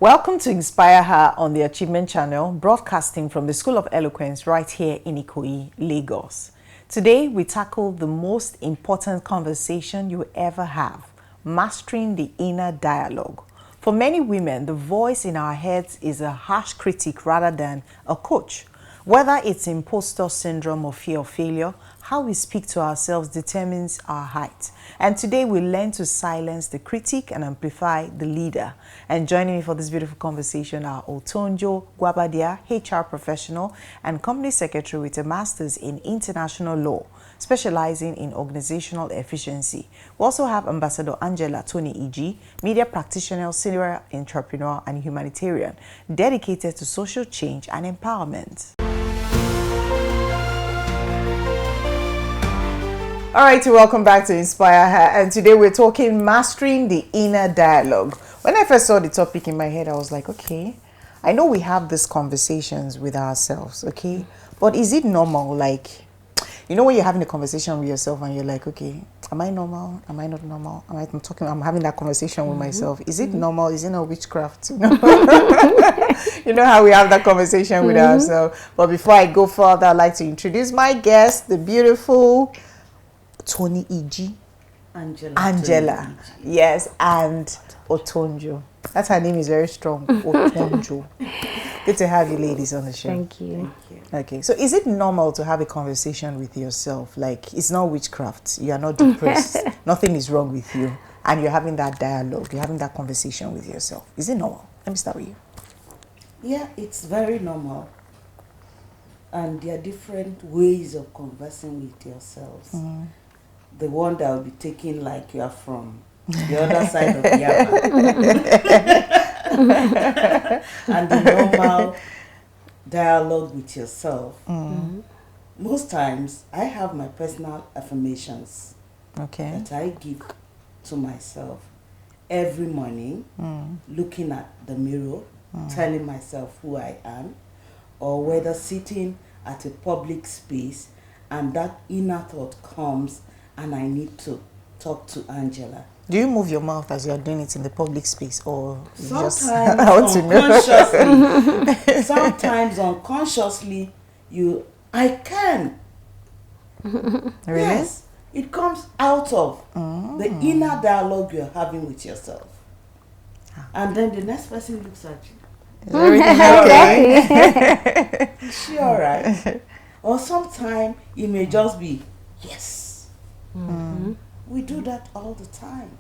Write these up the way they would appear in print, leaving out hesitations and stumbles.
Welcome to InspireHER on the Achievement Channel, broadcasting from the School of Eloquence right here in Ikoyi, Lagos. Today, we tackle the most important conversation you ever have, mastering the inner dialogue. For many women, the voice in our heads is a harsh critic rather than a coach. Whether it's imposter syndrome or fear of failure, how we speak to ourselves determines our height. And today we learn to silence the critic and amplify the leader. And joining me for this beautiful conversation are Otonjo, Guobadia, HR professional and company secretary with a master's in international law, specializing in organizational efficiency. We also have Ambassador Angela Tony-Iji, media practitioner, senior entrepreneur and humanitarian, dedicated to social change and empowerment. All right, welcome back to InspireHER, and today we're talking mastering the inner dialogue. When I first saw the topic in my head, I was like, okay, I know we have these conversations with ourselves, okay, but is it normal? Like, you know, when you're having a conversation with yourself and you're like, okay, am I normal? Am I not normal? I'm having that conversation with myself. Is it normal? Is it not witchcraft? You know? You know how we have that conversation with ourselves. But before I go further, I'd like to introduce my guest, the beautiful Tony-Iji, Angela, yes, and Otonjo. That's her name is very strong, Otonjo. Good to have you ladies on the show. Thank you. Okay, so is it normal to have a conversation with yourself? Like, it's not witchcraft, you are not depressed, nothing is wrong with you, and you're having that dialogue, you're having that conversation with yourself. Is it normal? Let me start with you. Yeah, it's very normal. And there are different ways of conversing with yourselves. The one that will be taken like you are from the other side of Yaba. And the normal dialogue with yourself. Most times, I have my personal affirmations that I give to myself every morning, looking at the mirror, telling myself who I am, or whether sitting at a public space and that inner thought comes and I need to talk to Angela. Do you move your mouth as you're doing it in the public space, or sometimes unconsciously? Sometimes unconsciously, I can. Really? Yes, it comes out of the inner dialogue you're having with yourself. And then the next person looks at you. Is everything okay? Is she alright? Or sometimes it may just be yes. We do that all the time.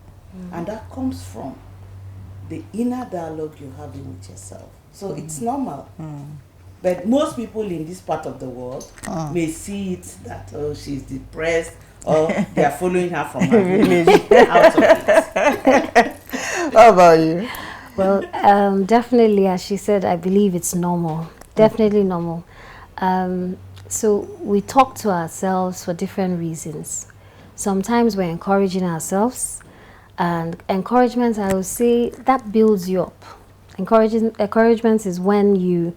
And that comes from the inner dialogue you're having with yourself. So it's normal. But most people in this part of the world may see it that, oh, she's depressed, or they are following her from her village out of it. How about you? Well, definitely, as she said, I believe it's normal. Definitely normal. So we talk to ourselves for different reasons. Sometimes we're encouraging ourselves, and encouragement, I would say, that builds you up. Encouragement is when you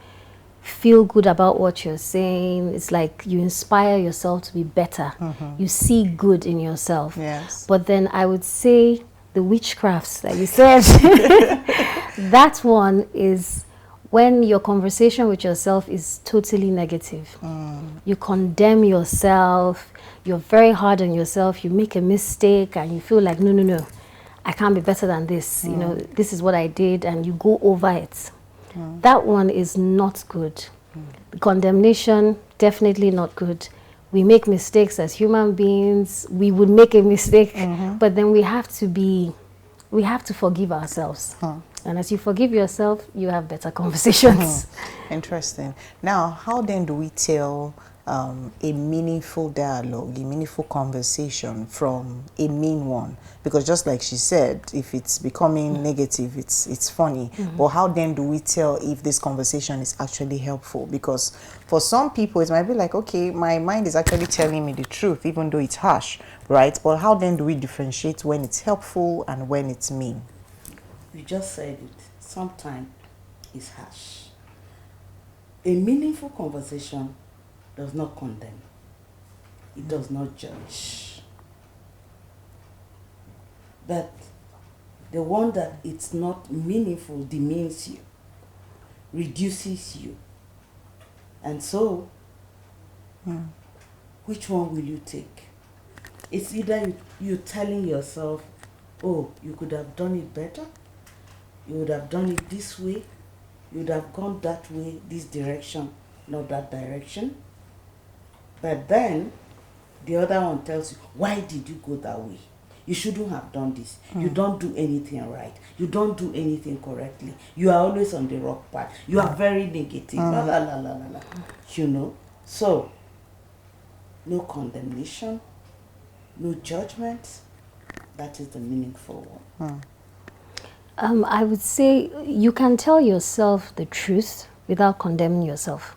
feel good about what you're saying. It's like you inspire yourself to be better. You see good in yourself. Yes. But then I would say the witchcrafts that you said, that one is when your conversation with yourself is totally negative. You condemn yourself, you're very hard on yourself, you make a mistake and you feel like, no, I can't be better than this. You know, this is what I did, and you go over it. That one is not good. Condemnation, definitely not good. We make mistakes as human beings. We would make a mistake, but then we have to forgive ourselves. And as you forgive yourself, you have better conversations. Interesting. Now, how then do we tell a meaningful dialogue, a meaningful conversation from a mean one? Because just like she said, if it's becoming negative, it's funny. But how then do we tell if this conversation is actually helpful? Because for some people, it might be like, okay, my mind is actually telling me the truth, even though it's harsh, right? But how then do we differentiate when it's helpful and when it's mean? You just said it. Sometimes it's harsh. A meaningful conversation does not condemn. It does not judge. But The one that it's not meaningful demeans you, reduces you. And so, which one will you take? It's either you telling yourself, oh, you could have done it better, you would have done it this way, you would have gone that way, this direction, not that direction. But then, the other one tells you, why did you go that way? You shouldn't have done this. You don't do anything right. You don't do anything correctly. You are always on the wrong path. You are very negative. La, la, la, la, la, la. You know? So, no condemnation, no judgment. That is the meaningful one. I would say you can tell yourself the truth without condemning yourself.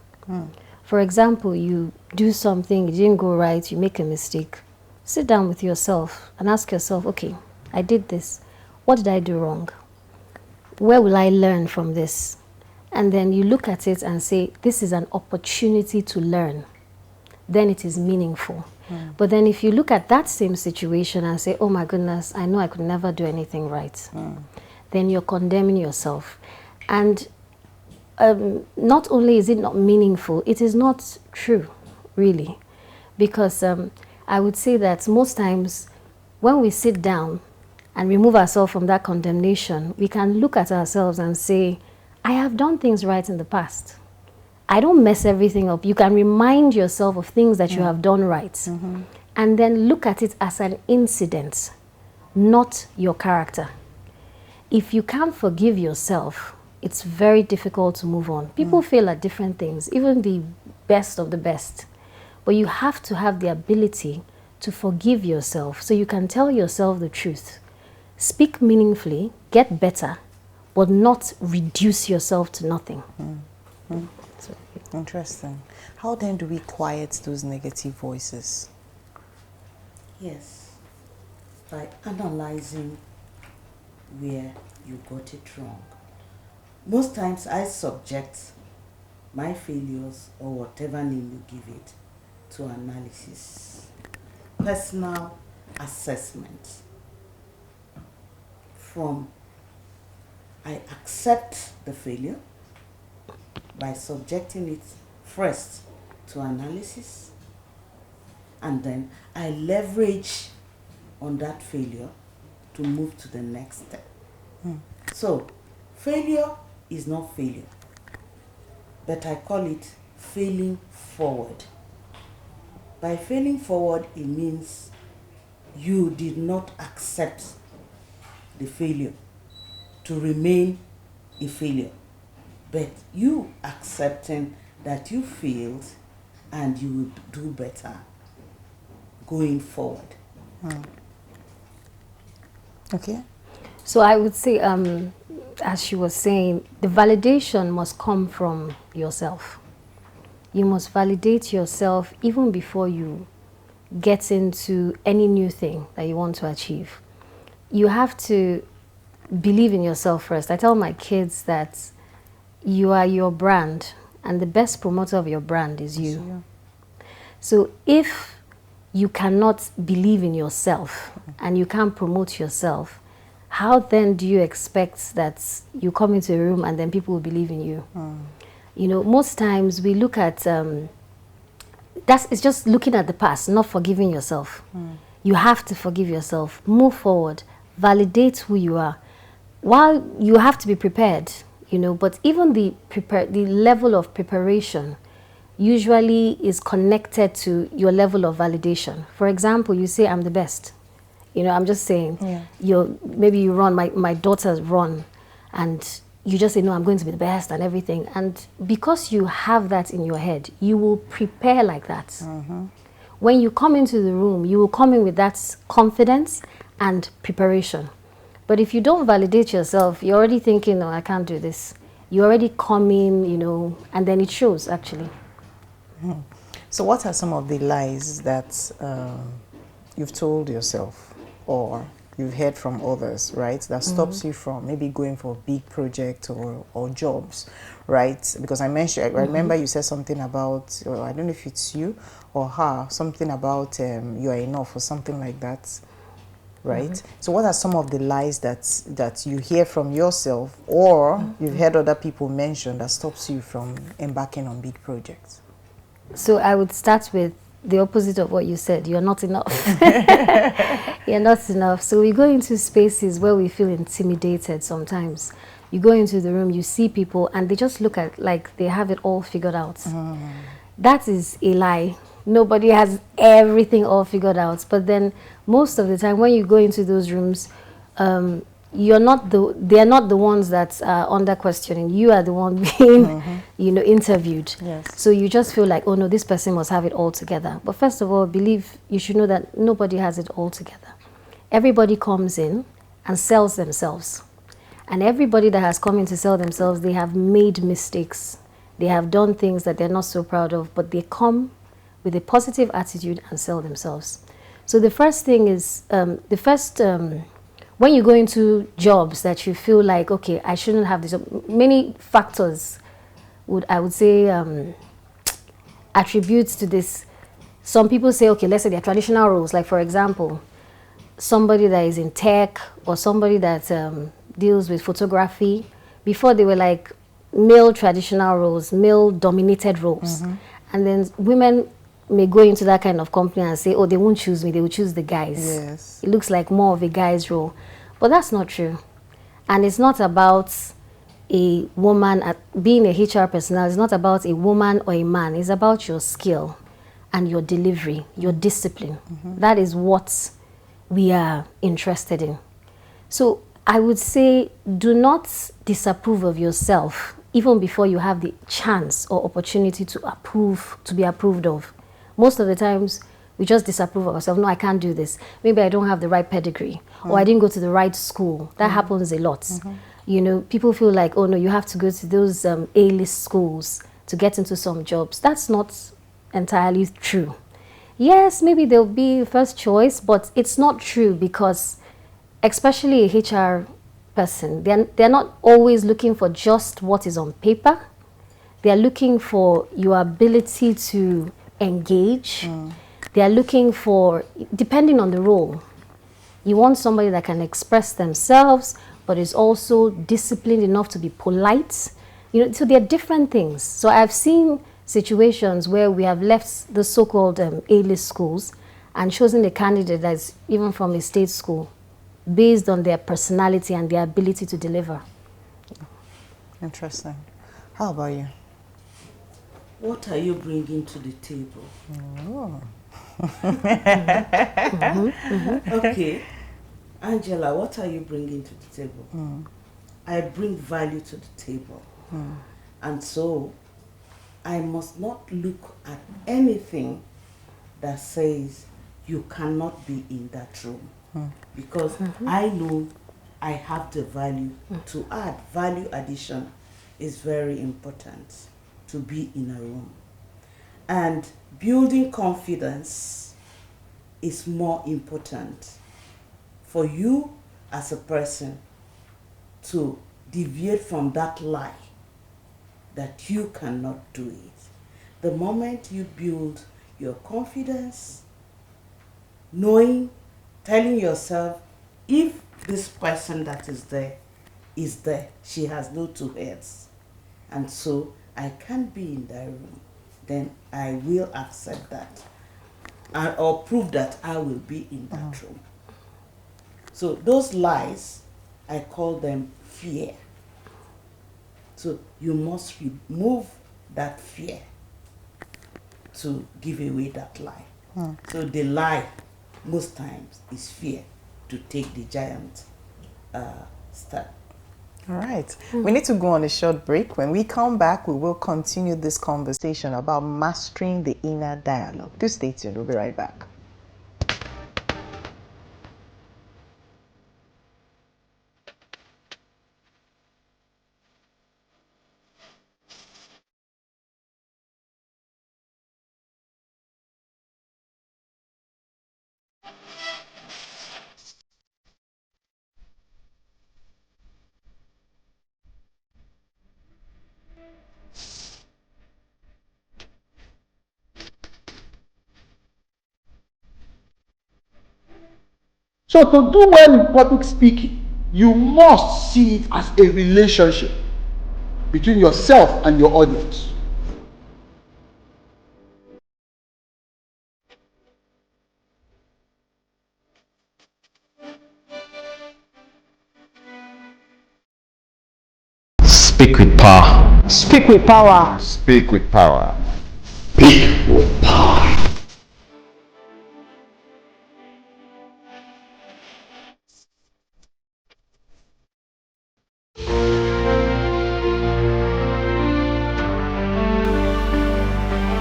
For example, you do something, it didn't go right, you make a mistake. Sit down with yourself and ask yourself, okay, I did this. What did I do wrong? Where will I learn from this? And then you look at it and say, this is an opportunity to learn. Then it is meaningful. But then if you look at that same situation and say, oh my goodness, I know I could never do anything right, then you're condemning yourself. And not only is it not meaningful, it is not true, really. Because I would say that most times when we sit down and remove ourselves from that condemnation, we can look at ourselves and say, I have done things right in the past. I don't mess everything up. You can remind yourself of things that you have done right. And then look at it as an incident, not your character. If you can't forgive yourself, it's very difficult to move on. People fail at different things, even the best of the best. But you have to have the ability to forgive yourself so you can tell yourself the truth. Speak meaningfully, get better, but not reduce yourself to nothing. So, interesting. How then do we quiet those negative voices? Yes, by analyzing where you got it wrong. Most times I subject my failures, or whatever name you give it, to analysis, personal assessment. From I accept the failure by subjecting it first to analysis, and then I leverage on that failure to move to the next step. So, failure is not failure, but I call it failing forward. By failing forward, it means you did not accept the failure to remain a failure, but you accepting that you failed and you will do better going forward. Okay. So I would say, as she was saying, the validation must come from yourself. You must validate yourself even before you get into any new thing that you want to achieve. You have to believe in yourself first. I tell my kids that you are your brand, and the best promoter of your brand is you. So if you cannot believe in yourself and you can't promote yourself, how then do you expect that you come into a room and then people will believe in you? You know, most times we look at, it's just looking at the past, not forgiving yourself. You have to forgive yourself, move forward, validate who you are. While you have to be prepared, you know, but even the level of preparation usually is connected to your level of validation. For example, you say, I'm the best. You know, I'm just saying, maybe you run, my daughters run, and you just say, no, I'm going to be the best and everything. And because you have that in your head, you will prepare like that. When you come into the room, you will come in with that confidence and preparation. But if you don't validate yourself, you're already thinking, no, I can't do this. You already come in, you know, and then it shows, actually. So what are some of the lies that you've told yourself or you've heard from others, right, that stops you from maybe going for a big project or jobs, right? Because I remember you said something about, I don't know if it's you or her, something about you are enough or something like that, right? So what are some of the lies that you hear from yourself or you've heard other people mention that stops you from embarking on big projects? So I would start with the opposite of what you said. You're not enough. You're not enough. So we go into spaces where we feel intimidated sometimes. You go into the room, you see people, and they just look at like they have it all figured out. That is a lie. Nobody has everything all figured out. But then most of the time when you go into those rooms, they're not the ones that are under questioning. You are the one being, interviewed. Yes. So you just feel like, oh no, this person must have it all together. But first of all, you should know that nobody has it all together. Everybody comes in and sells themselves. And everybody that has come in to sell themselves, they have made mistakes. They have done things that they're not so proud of, but they come with a positive attitude and sell themselves. So the first thing is, when you go into jobs that you feel like, okay, I shouldn't have this, many factors I would say attributes to this. Some people say, okay, let's say they're traditional roles, like for example, somebody that is in tech or somebody that deals with photography. Before they were like male traditional roles, male dominated roles. And then women may go into that kind of company and say, oh, they won't choose me, they will choose the guys. Yes. It looks like more of a guy's role. But that's not true. And it's not about a woman, being a HR personnel, it's not about a woman or a man. It's about your skill and your delivery, your discipline. That is what we are interested in. So I would say do not disapprove of yourself even before you have the chance or opportunity to be approved of. Most of the times we just disapprove of ourselves. No, I can't do this. Maybe I don't have the right pedigree or I didn't go to the right school. That happens a lot. People feel like, oh no, you have to go to those A-list schools to get into some jobs. That's not entirely true. Yes, maybe they'll be first choice, but it's not true because especially a HR person, they're not always looking for just what is on paper. They're looking for your ability to engage. They're looking for, depending on the role, you want somebody that can express themselves, but is also disciplined enough to be polite. So there are different things. So I've seen situations where we have left the so-called A-list schools and chosen a candidate that's even from a state school based on their personality and their ability to deliver. Interesting. How about you? What are you bringing to the table? Oh. Okay. Angela, what are you bringing to the table? I bring value to the table. And so I must not look at anything that says you cannot be in that room. Because I know I have the value to add. Value addition is very important to be in a room. And building confidence is more important for you as a person to deviate from that lie that you cannot do it. The moment you build your confidence, telling yourself, if this person that is there, she has no two heads, and so I can't be in that room, then I will accept that or prove that I will be in that room. So those lies, I call them fear. So you must remove that fear to give away that lie. So the lie most times is fear to take the giant step. All right. We need to go on a short break. When we come back, we will continue this conversation about mastering the inner dialogue. Do stay tuned. We'll be right back. So to do well in public speaking, you must see it as a relationship between yourself and your audience. Speak with power. Speak with power. Speak with power. Speak with power.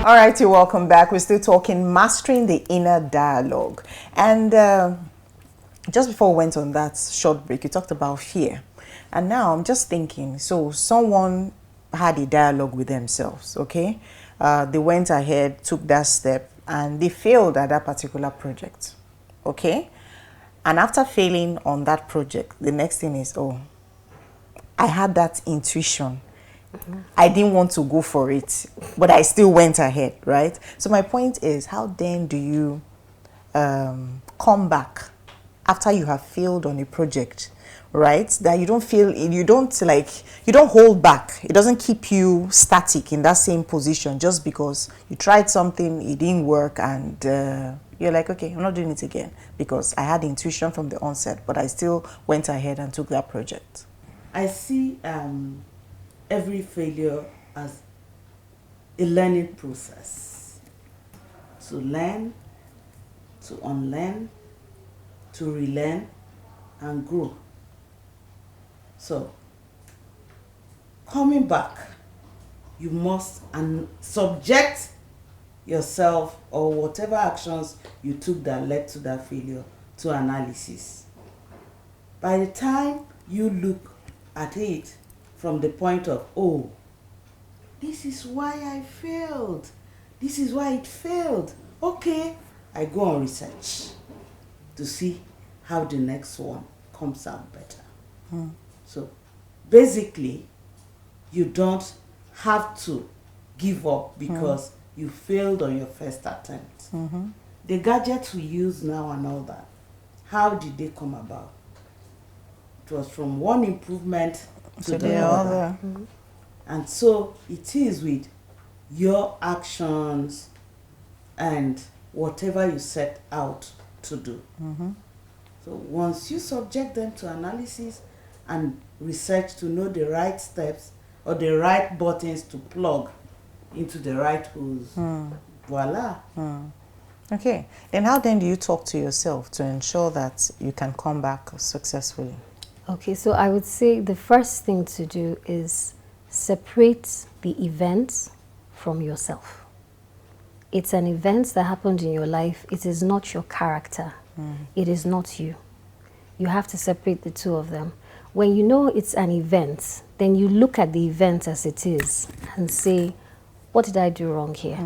All righty, welcome back. We're still talking mastering the inner dialogue. And just before we went on that short break, you talked about fear. And now I'm just thinking, so someone had a dialogue with themselves, okay? They went ahead, took that step, and they failed at that particular project, okay? And after failing on that project, the next thing is, oh, I had that intuition. I didn't want to go for it, but I still went ahead, right? So my point is, how then do you come back after you have failed on a project, right? That you don't feel, you don't hold back. It doesn't keep you static in that same position just because you tried something, it didn't work, and you're like, okay, I'm not doing it again because I had intuition from the onset, but I still went ahead and took that project. I see every failure as a learning process. To learn, to unlearn, to relearn, and grow. So, coming back, you must subject yourself or whatever actions you took that led to that failure to analysis. By the time you look at it from the point of, oh, this is why I failed. This is why it failed. Okay, I go on research to see how the next one comes out better. So basically, you don't have to give up because you failed on your first attempt. The gadgets we use now and all that, how did they come about? It was from one improvement to the other. And so it is with your actions and whatever you set out to do. So once you subject them to analysis and research to know the right steps or the right buttons to plug into the right holes, voila. Okay, then how then do you talk to yourself to ensure that you can come back successfully? Okay, so I would say the first thing to do is separate the events from yourself. It's an event that happened in your life. It is not your character. It is not you. You have to separate the two of them. When you know it's an event, then you look at the event as it is and say, what did I do wrong here?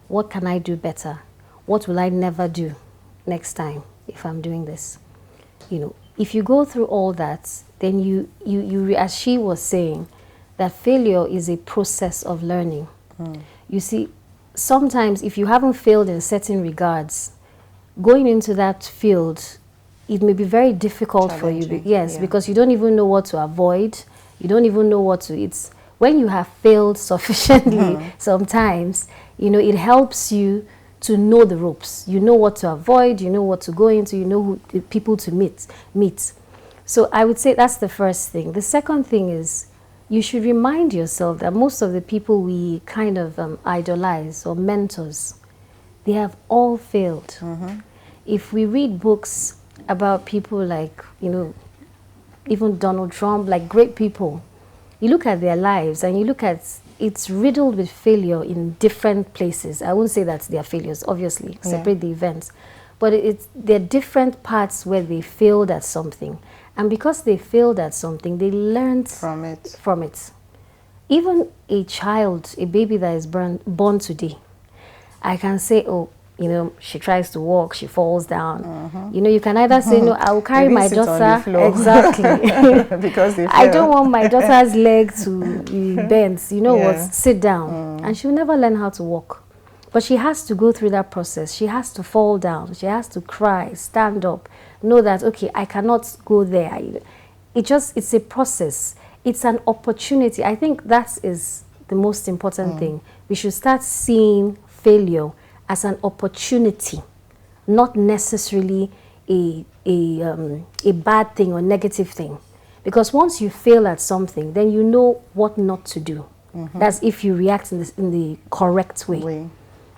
What can I do better? What will I never do next time if I'm doing this? You know, if you go through all that, then you as she was saying, that failure is a process of learning. You see, sometimes if you haven't failed in certain regards, going into that field, it may be very difficult for you. Yes, because you don't even know what to avoid. You don't even know what to, it's when you have failed sufficiently, sometimes, you know, it helps you to know the ropes. You know what to avoid, you know what to go into, you know who people to meet. So I would say that's the first thing. The second thing is you should remind yourself that most of the people we kind of idolize or mentors, they have all failed. If we read books about people like, you know, even Donald Trump, like great people, you look at their lives and you look at, it's riddled with failure in different places. I won't say that they are failures, obviously, separate the events. But there are different parts where they failed at something. And because they failed at something, they learned from it. Even a child, a baby that is born today, I can say, oh, you know, she tries to walk, she falls down. You know, you can either say, no, I will carry my daughter. Exactly. Because they I don't want my daughter's leg to be bent. You know what? Sit down. And she'll never learn how to walk. But she has to go through that process. She has to fall down. She has to cry, stand up, know that, okay, I cannot go there. It's a process. It's an opportunity. I think that is the most important thing. We should start seeing failure as an opportunity, not necessarily a bad thing or negative thing. Because once you fail at something, then you know what not to do. That's if you react in the correct way.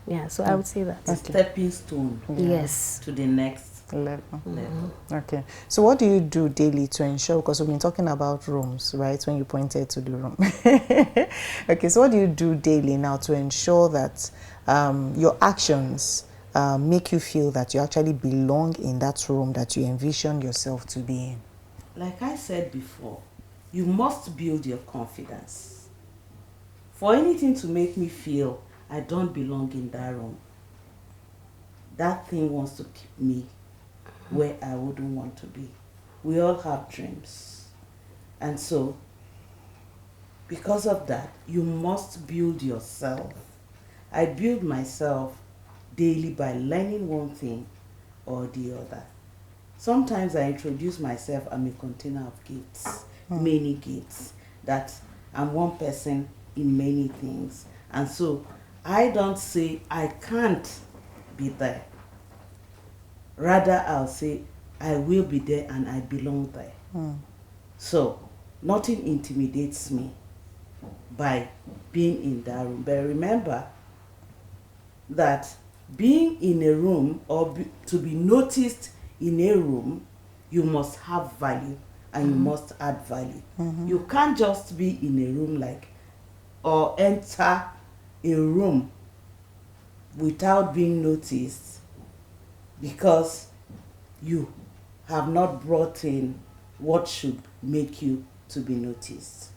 Yeah, so I would say that. A stepping stone. Yes. To the next level. level. Okay. So what do you do daily to ensure, because we've been talking about rooms, right, when you pointed to the room. Okay, so what do you do daily now to ensure that your actions make you feel that you actually belong in that room that you envision yourself to be in? Like I said before, you must build your confidence. For anything to make me feel I don't belong in that room, that thing wants to keep me where I wouldn't want to be. We all have dreams. And so, because of that, you must build yourself. I build myself daily by learning one thing or the other. Sometimes I introduce myself, I'm a container of gifts, many gifts, that I'm one person in many things. And so I don't say I can't be there. Rather, I'll say I will be there and I belong there. So nothing intimidates me by being in that room. But remember that being in a room or to be noticed in a room, you must have value and you must add value. You can't just be in a room or enter a room without being noticed because you have not brought in what should make you to be noticed.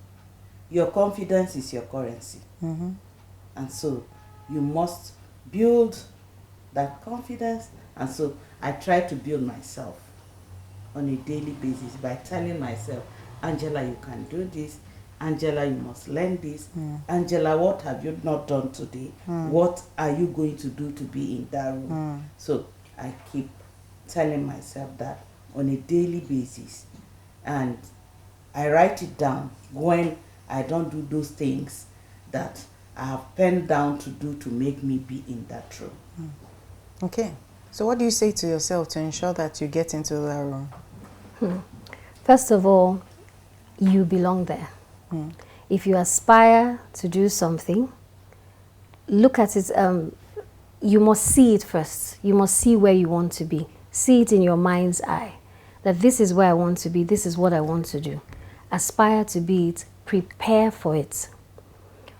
Your confidence is your currency. And so you must build that confidence. And so I try to build myself on a daily basis by telling myself, Angela, you can do this. Angela, you must learn this. Angela, what have you not done today? What are you going to do to be in that room? So I keep telling myself that on a daily basis. And I write it down when I don't do those things that I have penned down to do to make me be in that room. Okay. So what do you say to yourself to ensure that you get into that room? First of all, you belong there. If you aspire to do something, look at it. You must see it first. You must see where you want to be. See it in your mind's eye. That this is where I want to be. This is what I want to do. Aspire to be it. Prepare for it.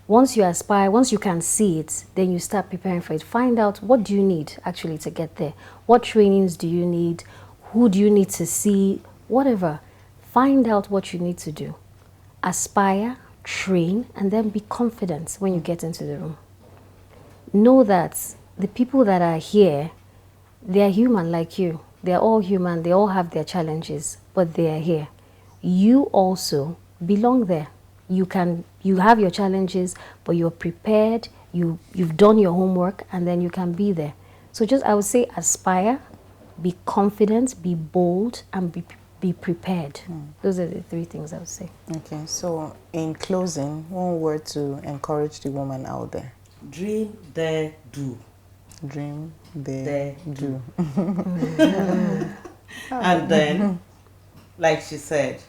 Once you aspire, once you can see it, then you start preparing for it. Find out what do you need actually to get there. What trainings do you need? Who do you need to see? Whatever. Find out what you need to do. Aspire, train, and then be confident when you get into the room. Know that the people that are here, they are human like you. They are all human. They all have their challenges, but they are here. You also belong there. You have your challenges, but you're prepared. You've done your homework, and then you can be there. So I would say aspire, be confident, be bold, and be prepared. Those are the three things I would say. Okay, so in closing, one word to encourage the woman out there. Dream, dare, do. Dream, dare, do. And then, like she said,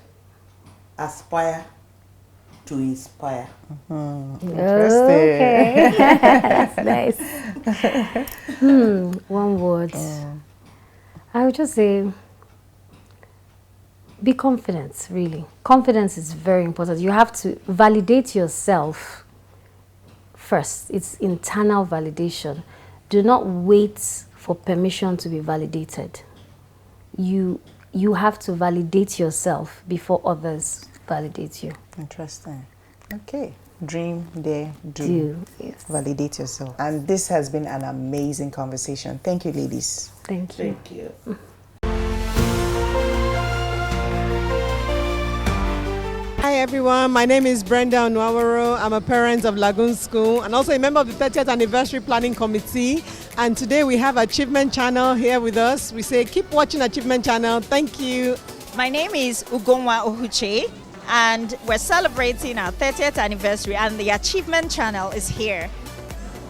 aspire to inspire. Interesting. Okay. That's nice. One word. I would just say be confident, really. Confidence is very important. You have to validate yourself first. It's internal validation. Do not wait for permission to be validated. You have to validate yourself before others validate you. Interesting. Okay. Dream, dare, do. Yes. Validate yourself. And this has been an amazing conversation. Thank you, ladies. Thank you. Thank you. Hi everyone, my name is Brenda Onwawaro. I'm a parent of Lagoon School and also a member of the 30th Anniversary Planning Committee. And today we have Achievement Channel here with us. We say keep watching Achievement Channel. Thank you. My name is Ugonwa Ohuche and we're celebrating our 30th anniversary and the Achievement Channel is here.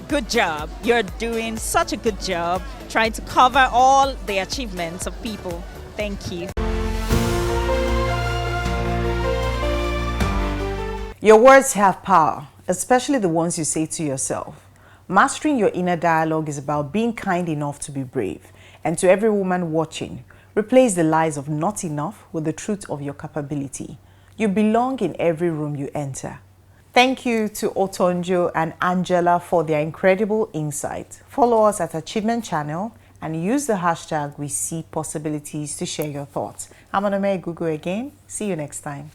Good job. You're doing such a good job trying to cover all the achievements of people. Thank you. Your words have power, especially the ones you say to yourself. Mastering your inner dialogue is about being kind enough to be brave. And to every woman watching, replace the lies of not enough with the truth of your capability. You belong in every room you enter. Thank you to Otonjo and Angela for their incredible insight. Follow us at Achievement Channel and use the hashtag We See Possibilities to share your thoughts. I'm Onome Igugu again. See you next time.